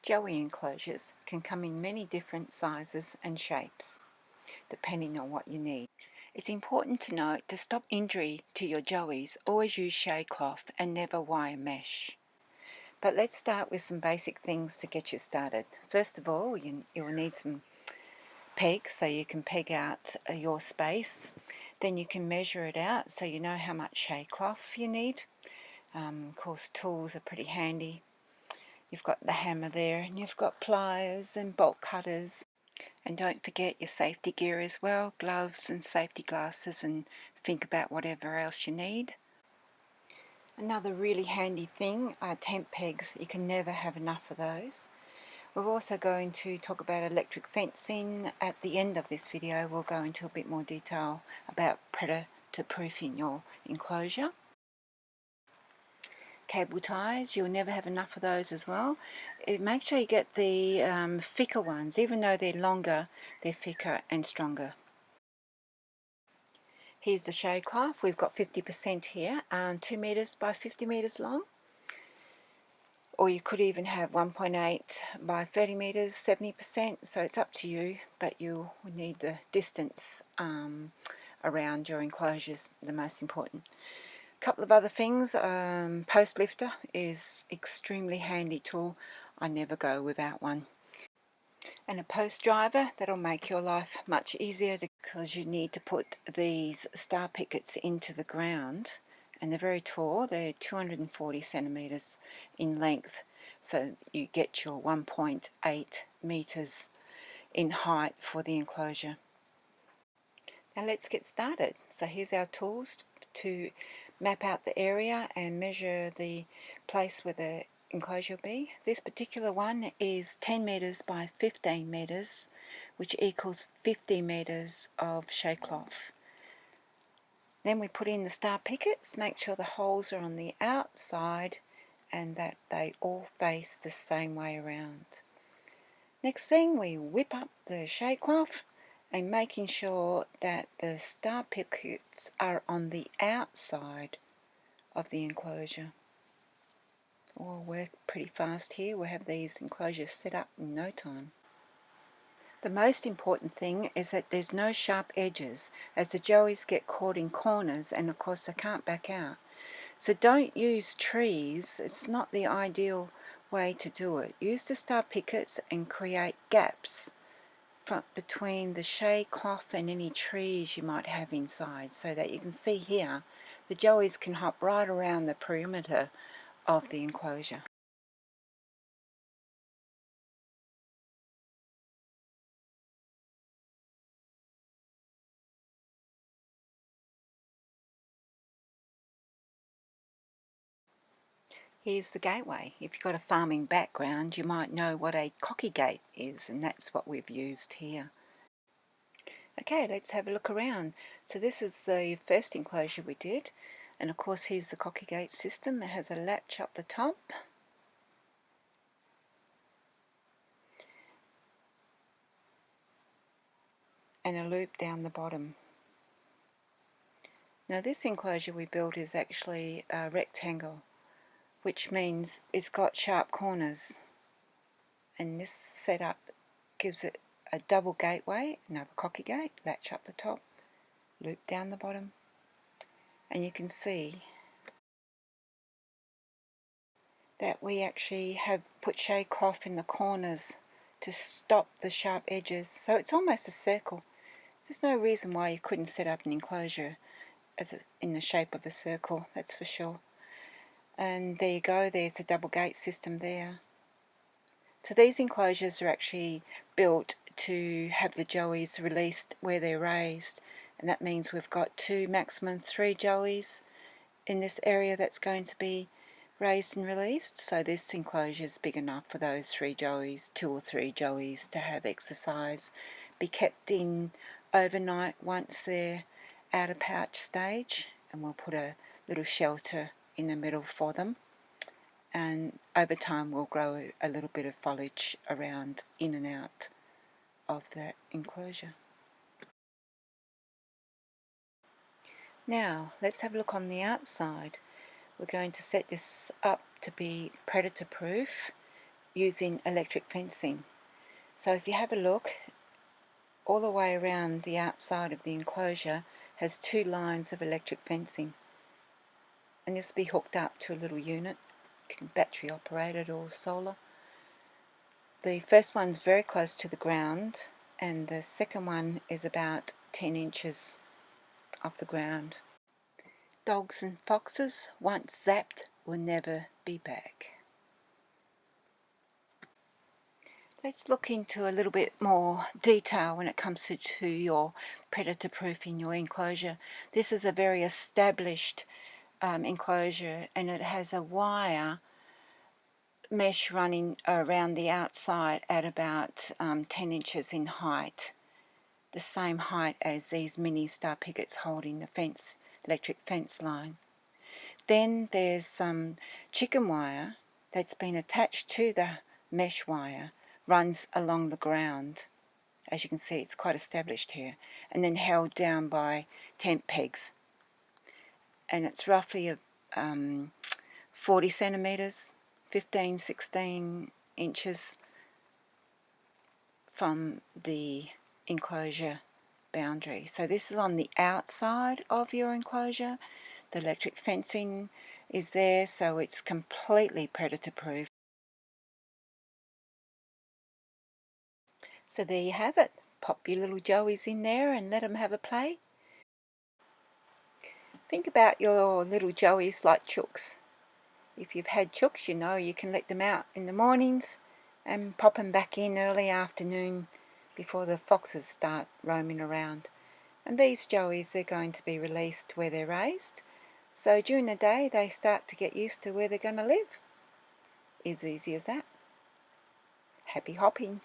Joey enclosures can come in many different sizes and shapes, depending on what you need. It's important to note to stop injury to your joeys, always use shade cloth and never wire mesh. But let's start with some basic things to get you started. First of all, you'll need some pegs so you can peg out your space. Then you can measure it out so you know how much shade cloth you need. Of course, tools are pretty handy. You've got the hammer there, and you've got pliers and bolt cutters. And don't forget your safety gear as well, gloves and safety glasses, and think about whatever else you need. Another really handy thing are tent pegs. You can never have enough of those. We're also going to talk about electric fencing. At the end of this video, we'll go into a bit more detail about predator proofing your enclosure. Cable ties, you'll never have enough of those as well. Make sure you get the thicker ones. Even though they're longer, they're thicker and stronger. Here's the shade cloth. We've got 50% here, 2 meters by 50 meters long. Or you could even have 1.8 by 30 meters, 70%, so it's up to you, but you need the distance around your enclosures, the most important. A couple of other things, post lifter is extremely handy tool. I never go without one. And a post driver, that'll make your life much easier because you need to put these star pickets into the ground, and they're very tall. They're 240 centimeters in length, so you get your 1.8 meters in height for the enclosure. Now let's get started. So here's our tools to map out the area and measure the place where the enclosure will be. This particular one is 10 meters by 15 meters, which equals 50 meters of shade cloth. Then we put in the star pickets, make sure the holes are on the outside and that they all face the same way around. Next thing, we whip up the shade cloth and making sure that the star pickets are on the outside of the enclosure. We'll work pretty fast here. We'll have these enclosures set up in no time. The most important thing is that there's no sharp edges, as the joeys get caught in corners and of course they can't back out. So don't use trees. It's not the ideal way to do it. Use the star pickets and create gaps between the shade cloth and any trees you might have inside, so that you can see here the joeys can hop right around the perimeter of the enclosure. Here's the gateway. If you've got a farming background, you might know what a cocky gate is, and that's what we've used here. Okay, let's have a look around. So this is the first enclosure we did, and of course here's the cocky gate system. It has a latch up the top, and a loop down the bottom. Now this enclosure we built is actually a rectangle, which means it's got sharp corners, and this setup gives it a double gateway, another cocky gate, latch up the top, loop down the bottom, and you can see that we actually have put shade cloth in the corners to stop the sharp edges, so it's almost a circle. There's no reason why you couldn't set up an enclosure in the shape of a circle, that's for sure. And there you go, there's a double gate system there. So these enclosures are actually built to have the joeys released where they're raised, and that means we've got maximum 3 joeys in this area that's going to be raised and released. So this enclosure is big enough for those 3 joeys, 2 or 3 joeys, to have exercise, be kept in overnight once they're out of pouch stage, and we'll put a little shelter in the middle for them, and over time we'll grow a little bit of foliage around in and out of that enclosure. Now let's have a look on the outside. We're going to set this up to be predator proof using electric fencing. So if you have a look, all the way around the outside of the enclosure has 2 lines of electric fencing, and this will be hooked up to a little unit, battery operated or solar. The first one's very close to the ground, and the second one is about 10 inches off the ground. Dogs and foxes, once zapped, will never be back. Let's look into a little bit more detail when it comes to your predator proofing your enclosure. This is a very established enclosure, and it has a wire mesh running around the outside at about 10 inches in height, the same height as these mini star pickets holding the fence, electric fence line. Then there's some chicken wire that's been attached to the mesh wire, runs along the ground. As you can see, it's quite established here, and then held down by tent pegs. And it's roughly 40 centimetres, 15, 16 inches from the enclosure boundary. So this is on the outside of your enclosure. The electric fencing is there, so it's completely predator proof. So there you have it. Pop your little joeys in there and let them have a play. Think about your little joeys like chooks. If you've had chooks, you know you can let them out in the mornings and pop them back in early afternoon before the foxes start roaming around. And these joeys are going to be released where they're raised, so during the day they start to get used to where they're going to live. As easy as that. Happy hopping.